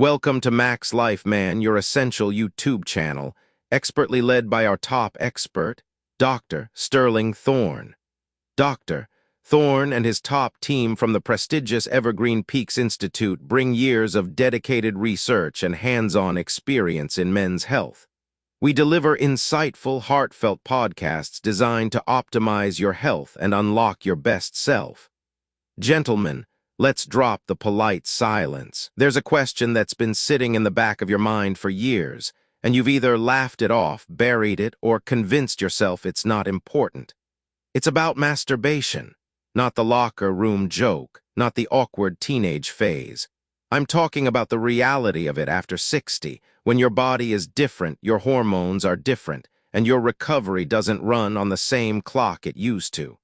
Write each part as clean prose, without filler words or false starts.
Welcome to Max Life Man, your essential YouTube channel, expertly led by our top expert, Dr. Sterling Thorne. Dr. Thorne and his top team from the prestigious Evergreen Peaks Institute bring years of dedicated research and hands-on experience in men's health. We deliver insightful, heartfelt podcasts designed to optimize your health and unlock your best self. Gentlemen, let's drop the polite silence. There's a question that's been sitting in the back of your mind for years, and you've either laughed it off, buried it, or convinced yourself it's not important. It's about masturbation, not the locker room joke, not the awkward teenage phase. I'm talking about the reality of it after 60, when your body is different, your hormones are different, and your recovery doesn't run on the same clock it used to.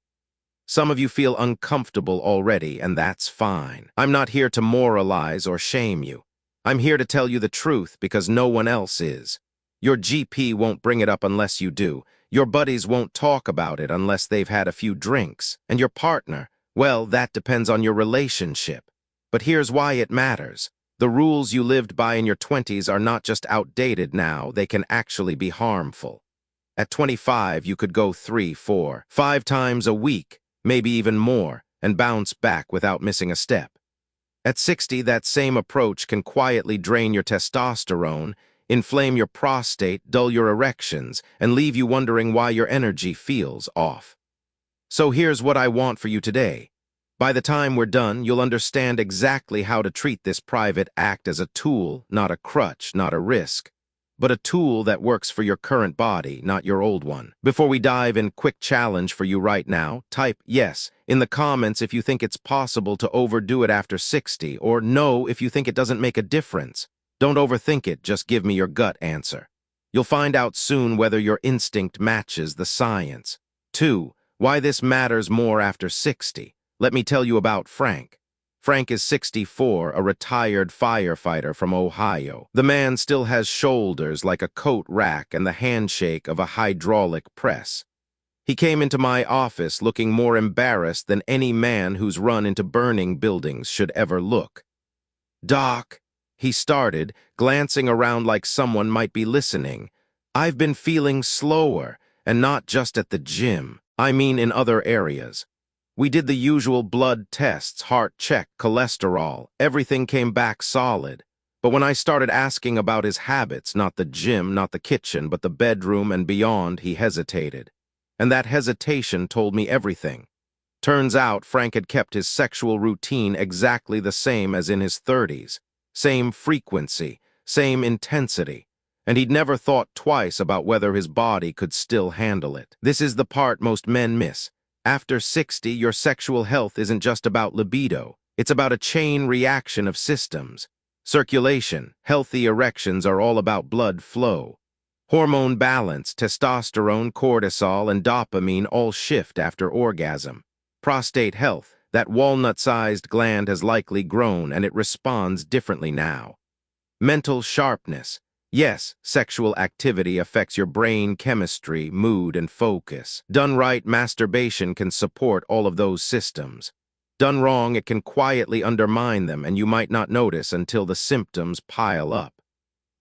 Some of you feel uncomfortable already, and that's fine. I'm not here to moralize or shame you. I'm here to tell you the truth because no one else is. Your GP won't bring it up unless you do. Your buddies won't talk about it unless they've had a few drinks. And your partner, well, that depends on your relationship. But here's why it matters. The rules you lived by in your 20s are not just outdated now, they can actually be harmful. At 25, you could go 3, 4, 5 times a week, maybe even more, and bounce back without missing a step. At 60, that same approach can quietly drain your testosterone, inflame your prostate, dull your erections, and leave you wondering why your energy feels off. So here's what I want for you today. By the time we're done, you'll understand exactly how to treat this private act as a tool, not a crutch, not a risk, but a tool that works for your current body, not your old one. Before we dive in, quick challenge for you right now. Type yes in the comments if you think it's possible to overdo it after 60, or no if you think it doesn't make a difference. Don't overthink it, just give me your gut answer. You'll find out soon whether your instinct matches the science. 2. Why this matters more after 60. Let me tell you about Frank. Frank is 64, a retired firefighter from Ohio. The man still has shoulders like a coat rack and the handshake of a hydraulic press. He came into my office looking more embarrassed than any man who's run into burning buildings should ever look. "Doc," he started, glancing around like someone might be listening, "I've been feeling slower, and not just at the gym. I mean in other areas. We did the usual blood tests, heart check, cholesterol. Everything came back solid. But when I started asking about his habits, not the gym, not the kitchen, but the bedroom and beyond, he hesitated. And that hesitation told me everything. Turns out Frank had kept his sexual routine exactly the same as in his 30s. Same frequency, same intensity. And he'd never thought twice about whether his body could still handle it. This is the part most men miss. After 60, your sexual health isn't just about libido. It's about a chain reaction of systems. Circulation, healthy erections are all about blood flow. Hormone balance, testosterone, cortisol, and dopamine all shift after orgasm. Prostate health, that walnut-sized gland has likely grown and it responds differently now. Mental sharpness. Yes, sexual activity affects your brain chemistry, mood, and focus. Done right, masturbation can support all of those systems. Done wrong, it can quietly undermine them, and you might not notice until the symptoms pile up.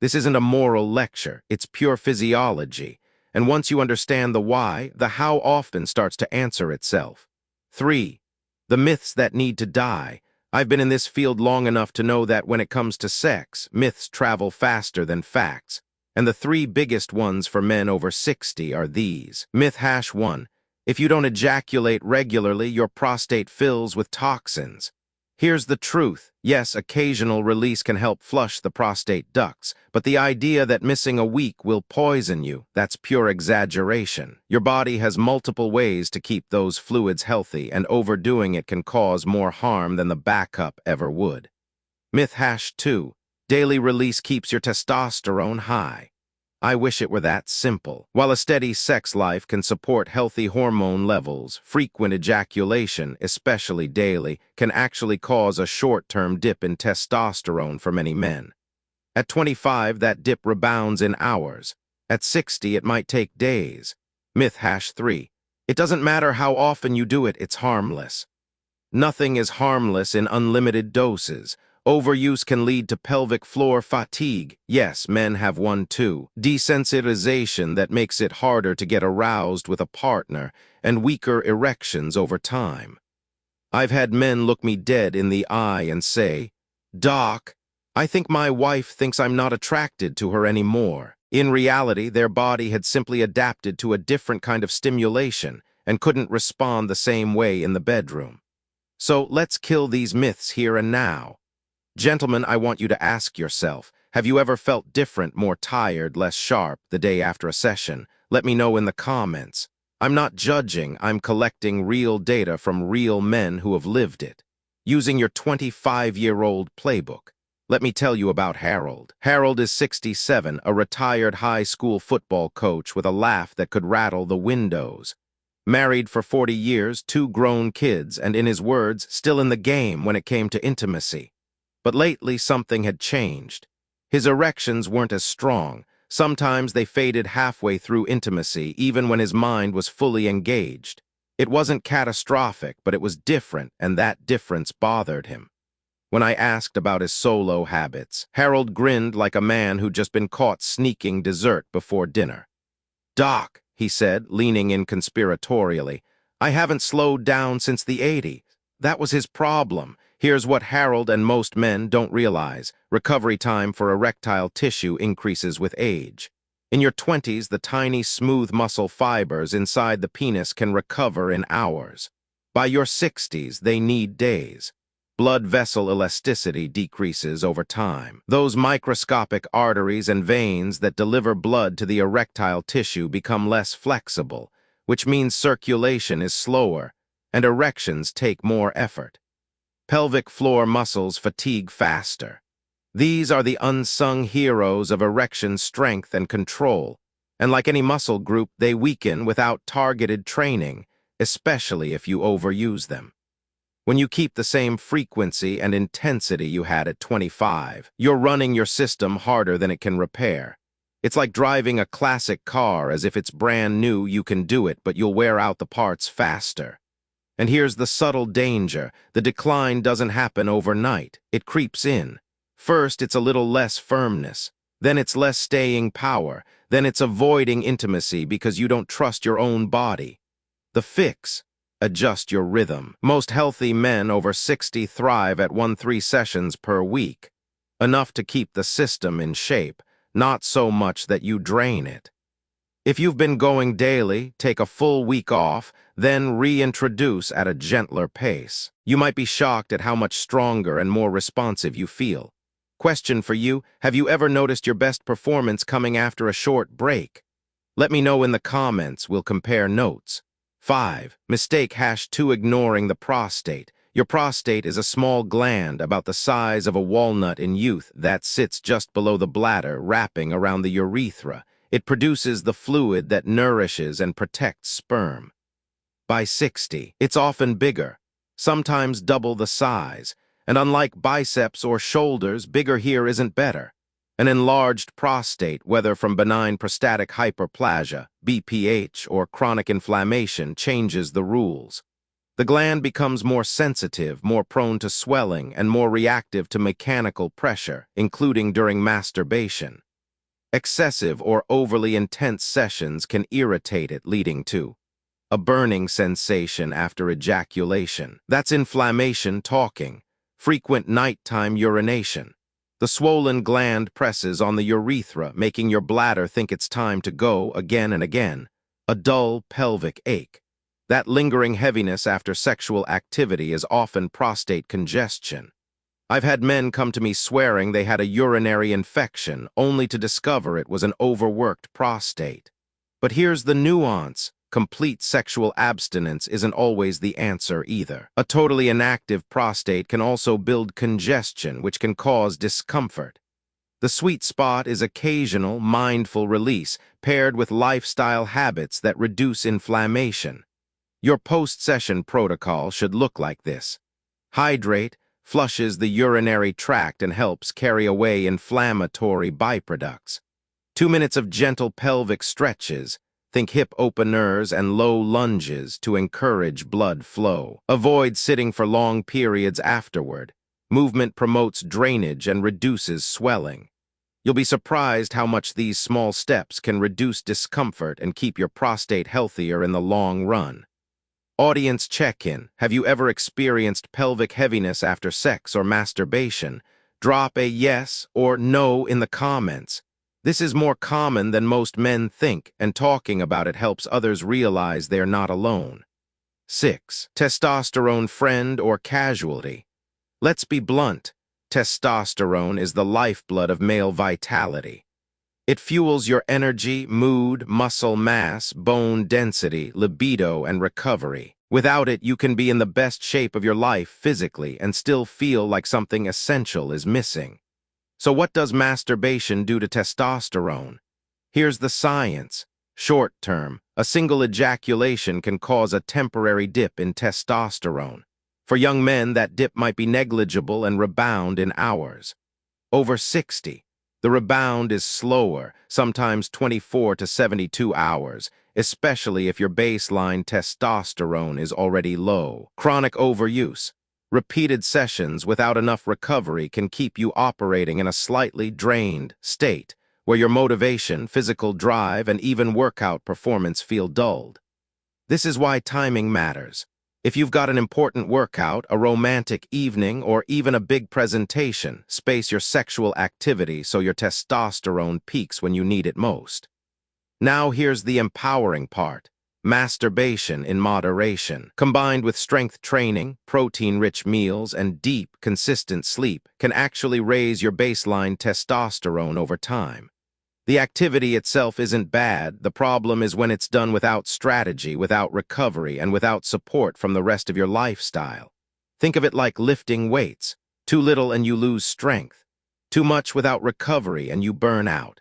This isn't a moral lecture, it's pure physiology, and once you understand the why, the how often starts to answer itself. 3. The myths that need to die. I've been in this field long enough to know that when it comes to sex, myths travel faster than facts. And the 3 biggest ones for men over 60 are these. Myth #1. If you don't ejaculate regularly, your prostate fills with toxins. Here's the truth. Yes, occasional release can help flush the prostate ducts, but the idea that missing a week will poison you, that's pure exaggeration. Your body has multiple ways to keep those fluids healthy, and overdoing it can cause more harm than the backup ever would. Myth #2. Daily release keeps your testosterone high. I wish it were that simple. While a steady sex life can support healthy hormone levels, frequent ejaculation, especially daily, can actually cause a short-term dip in testosterone for many men. At 25, that dip rebounds in hours. At 60, it might take days. Myth #3. It doesn't matter how often you do it, it's harmless. Nothing is harmless in unlimited doses. Overuse can lead to pelvic floor fatigue. Yes, men have one too. Desensitization that makes it harder to get aroused with a partner, and weaker erections over time. I've had men look me dead in the eye and say, "Doc, I think my wife thinks I'm not attracted to her anymore." In reality, their body had simply adapted to a different kind of stimulation and couldn't respond the same way in the bedroom. So let's kill these myths here and now. Gentlemen, I want you to ask yourself, have you ever felt different, more tired, less sharp the day after a session? Let me know in the comments. I'm not judging, I'm collecting real data from real men who have lived it. Using your 25-year-old playbook. Let me tell you about Harold. Harold is 67, a retired high school football coach with a laugh that could rattle the windows. Married for 40 years, 2 grown kids, and in his words, still in the game when it came to intimacy. But lately, something had changed. His erections weren't as strong. Sometimes they faded halfway through intimacy, even when his mind was fully engaged. It wasn't catastrophic, but it was different, and that difference bothered him. When I asked about his solo habits, Harold grinned like a man who'd just been caught sneaking dessert before dinner. "Doc," he said, leaning in conspiratorially, "I haven't slowed down since the '80s. That was his problem. Here's what Harold and most men don't realize. Recovery time for erectile tissue increases with age. In your 20s, the tiny, smooth muscle fibers inside the penis can recover in hours. By your 60s, they need days. Blood vessel elasticity decreases over time. Those microscopic arteries and veins that deliver blood to the erectile tissue become less flexible, which means circulation is slower, and erections take more effort. Pelvic floor muscles fatigue faster. These are the unsung heroes of erection strength and control, and like any muscle group, they weaken without targeted training, especially if you overuse them. When you keep the same frequency and intensity you had at 25, you're running your system harder than it can repair. It's like driving a classic car as if it's brand new. You can do it, but you'll wear out the parts faster. And here's the subtle danger. The decline doesn't happen overnight. It creeps in. First, it's a little less firmness. Then it's less staying power. Then it's avoiding intimacy because you don't trust your own body. The fix: adjust your rhythm. Most healthy men over 60 thrive at 1-3 sessions per week. Enough to keep the system in shape, not so much that you drain it. If you've been going daily, take a full week off, then reintroduce at a gentler pace. You might be shocked at how much stronger and more responsive you feel. Question for you: have you ever noticed your best performance coming after a short break? Let me know in the comments. We'll compare notes. 5. Mistake #2: ignoring the prostate. Your prostate is a small gland about the size of a walnut in youth that sits just below the bladder, wrapping around the urethra. It produces the fluid that nourishes and protects sperm. By 60, it's often bigger, sometimes double the size, and unlike biceps or shoulders, bigger here isn't better. An enlarged prostate, whether from benign prostatic hyperplasia, BPH, or chronic inflammation, changes the rules. The gland becomes more sensitive, more prone to swelling, and more reactive to mechanical pressure, including during masturbation. Excessive or overly intense sessions can irritate it, leading to a burning sensation after ejaculation. That's inflammation talking. Frequent nighttime urination. The swollen gland presses on the urethra, making your bladder think it's time to go again and again. A dull pelvic ache. That lingering heaviness after sexual activity is often prostate congestion. I've had men come to me swearing they had a urinary infection, only to discover it was an overworked prostate. But here's the nuance. Complete sexual abstinence isn't always the answer either. A totally inactive prostate can also build congestion, which can cause discomfort. The sweet spot is occasional, mindful release, paired with lifestyle habits that reduce inflammation. Your post-session protocol should look like this. Hydrate, flushes the urinary tract and helps carry away inflammatory byproducts. 2 minutes of gentle pelvic stretches, think hip openers and low lunges to encourage blood flow. Avoid sitting for long periods afterward. Movement promotes drainage and reduces swelling. You'll be surprised how much these small steps can reduce discomfort and keep your prostate healthier in the long run. Audience check-in. Have you ever experienced pelvic heaviness after sex or masturbation? Drop a yes or no in the comments. This is more common than most men think, and talking about it helps others realize they're not alone. 6. Testosterone friend or casualty. Let's be blunt. Testosterone is the lifeblood of male vitality. It fuels your energy, mood, muscle mass, bone density, libido, and recovery. Without it, you can be in the best shape of your life physically and still feel like something essential is missing. So what does masturbation do to testosterone? Here's the science. Short term, a single ejaculation can cause a temporary dip in testosterone. For young men, that dip might be negligible and rebound in hours. Over 60, the rebound is slower, sometimes 24 to 72 hours, especially if your baseline testosterone is already low. Chronic overuse. Repeated sessions without enough recovery can keep you operating in a slightly drained state, where your motivation, physical drive, and even workout performance feel dulled. This is why timing matters. If you've got an important workout, a romantic evening, or even a big presentation, space your sexual activity so your testosterone peaks when you need it most. Now here's the empowering part. Masturbation in moderation, combined with strength training, protein-rich meals, and deep, consistent sleep, can actually raise your baseline testosterone over time. The activity itself isn't bad. The problem is when it's done without strategy, without recovery, and without support from the rest of your lifestyle. Think of it like lifting weights. Too little and you lose strength. Too much without recovery and you burn out.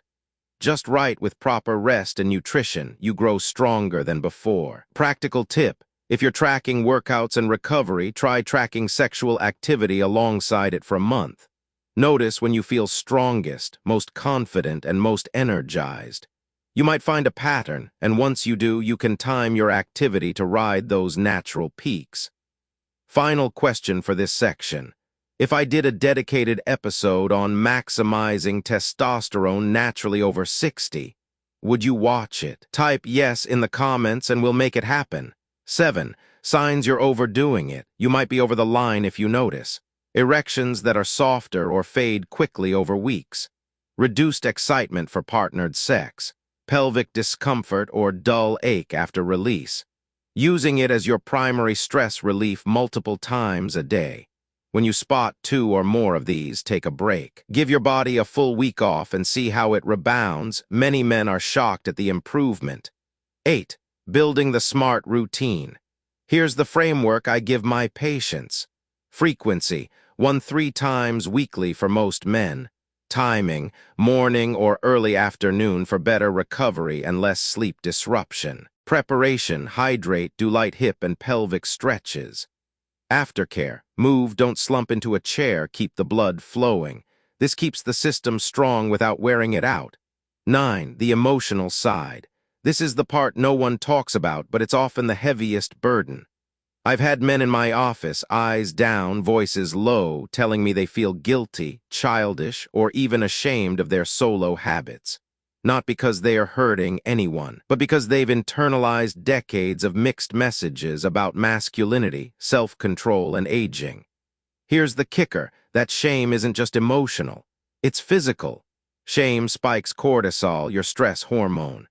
Just right with proper rest and nutrition, you grow stronger than before. Practical tip: if you're tracking workouts and recovery, try tracking sexual activity alongside it for a month. Notice when you feel strongest, most confident, and most energized. You might find a pattern, and once you do, you can time your activity to ride those natural peaks. Final question for this section. If I did a dedicated episode on maximizing testosterone naturally over 60, would you watch it? Type yes in the comments and we'll make it happen. 7. Signs you're overdoing it. You might be over the line if you notice. Erections that are softer or fade quickly over weeks. Reduced excitement for partnered sex. Pelvic discomfort or dull ache after release. Using it as your primary stress relief multiple times a day. When you spot 2 or more of these, take a break. Give your body a full week off and see how it rebounds. Many men are shocked at the improvement. 8. Building the smart routine. Here's the framework I give my patients. Frequency: 1-3 times weekly for most men. Timing: morning or early afternoon for better recovery and less sleep disruption. Preparation: hydrate, do light hip and pelvic stretches. Aftercare: move, don't slump into a chair, keep the blood flowing. This keeps the system strong without wearing it out. 9. The emotional side. This is the part no one talks about, but it's often the heaviest burden. I've had men in my office, eyes down, voices low, telling me they feel guilty, childish, or even ashamed of their solo habits. Not because they are hurting anyone, but because they've internalized decades of mixed messages about masculinity, self-control, and aging. Here's the kicker: that shame isn't just emotional, it's physical. Shame spikes cortisol, your stress hormone.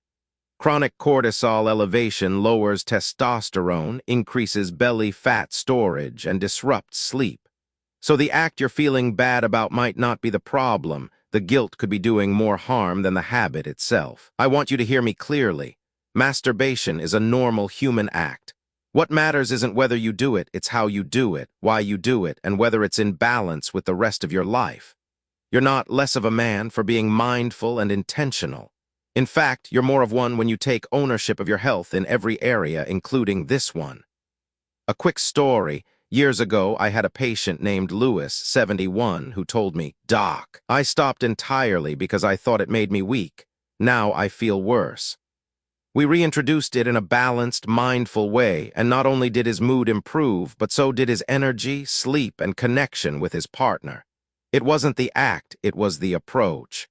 Chronic cortisol elevation lowers testosterone, increases belly fat storage, and disrupts sleep. So the act you're feeling bad about might not be the problem. The guilt could be doing more harm than the habit itself. I want you to hear me clearly. Masturbation is a normal human act. What matters isn't whether you do it, it's how you do it, why you do it, and whether it's in balance with the rest of your life. You're not less of a man for being mindful and intentional. In fact, you're more of one when you take ownership of your health in every area, including this one. A quick story. Years ago, I had a patient named Lewis, 71, who told me, "Doc, I stopped entirely because I thought it made me weak. Now I feel worse." We reintroduced it in a balanced, mindful way, and not only did his mood improve, but so did his energy, sleep, and connection with his partner. It wasn't the act, it was the approach.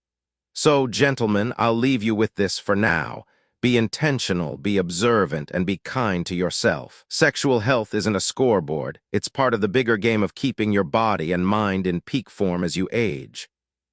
So, gentlemen, I'll leave you with this for now. Be intentional, be observant, and be kind to yourself. Sexual health isn't a scoreboard. It's part of the bigger game of keeping your body and mind in peak form as you age.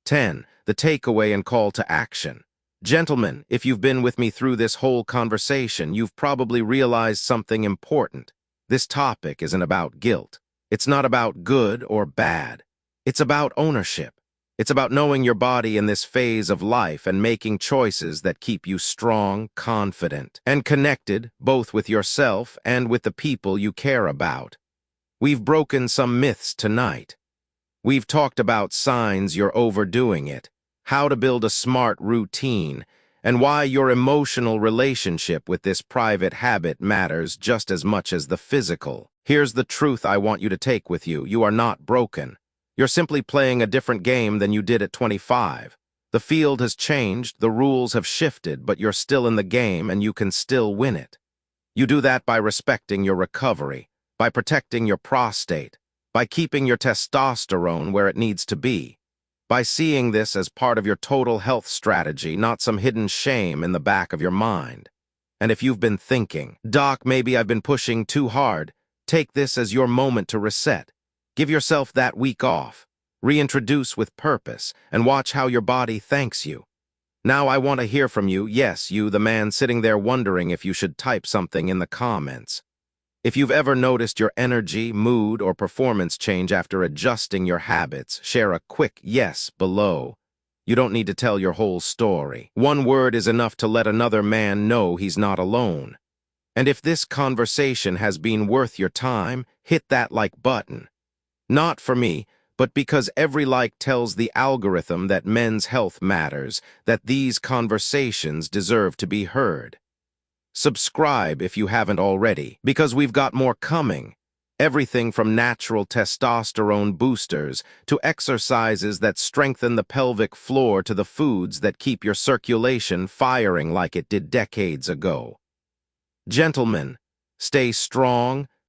10. The takeaway and call to action. Gentlemen, if you've been with me through this whole conversation, you've probably realized something important. This topic isn't about guilt. It's not about good or bad. It's about ownership. It's about knowing your body in this phase of life and making choices that keep you strong, confident, and connected both with yourself and with the people you care about. We've broken some myths tonight. We've talked about signs you're overdoing it, how to build a smart routine, and why your emotional relationship with this private habit matters just as much as the physical. Here's the truth I want you to take with you. You are not broken. You're simply playing a different game than you did at 25. The field has changed, the rules have shifted, but you're still in the game and you can still win it. You do that by respecting your recovery, by protecting your prostate, by keeping your testosterone where it needs to be, by seeing this as part of your total health strategy, not some hidden shame in the back of your mind. And if you've been thinking, Doc, maybe I've been pushing too hard, take this as your moment to reset. Give yourself that week off, reintroduce with purpose, and watch how your body thanks you. Now I want to hear from you, yes, you, the man sitting there wondering if you should type something in the comments. If you've ever noticed your energy, mood, or performance change after adjusting your habits, share a quick yes below. You don't need to tell your whole story. One word is enough to let another man know he's not alone. And if this conversation has been worth your time, hit that like button. Not for me, but because every like tells the algorithm that men's health matters, that these conversations deserve to be heard. Subscribe if you haven't already, because we've got more coming. Everything from natural testosterone boosters to exercises that strengthen the pelvic floor to the foods that keep your circulation firing like it did decades ago. Gentlemen, stay strong,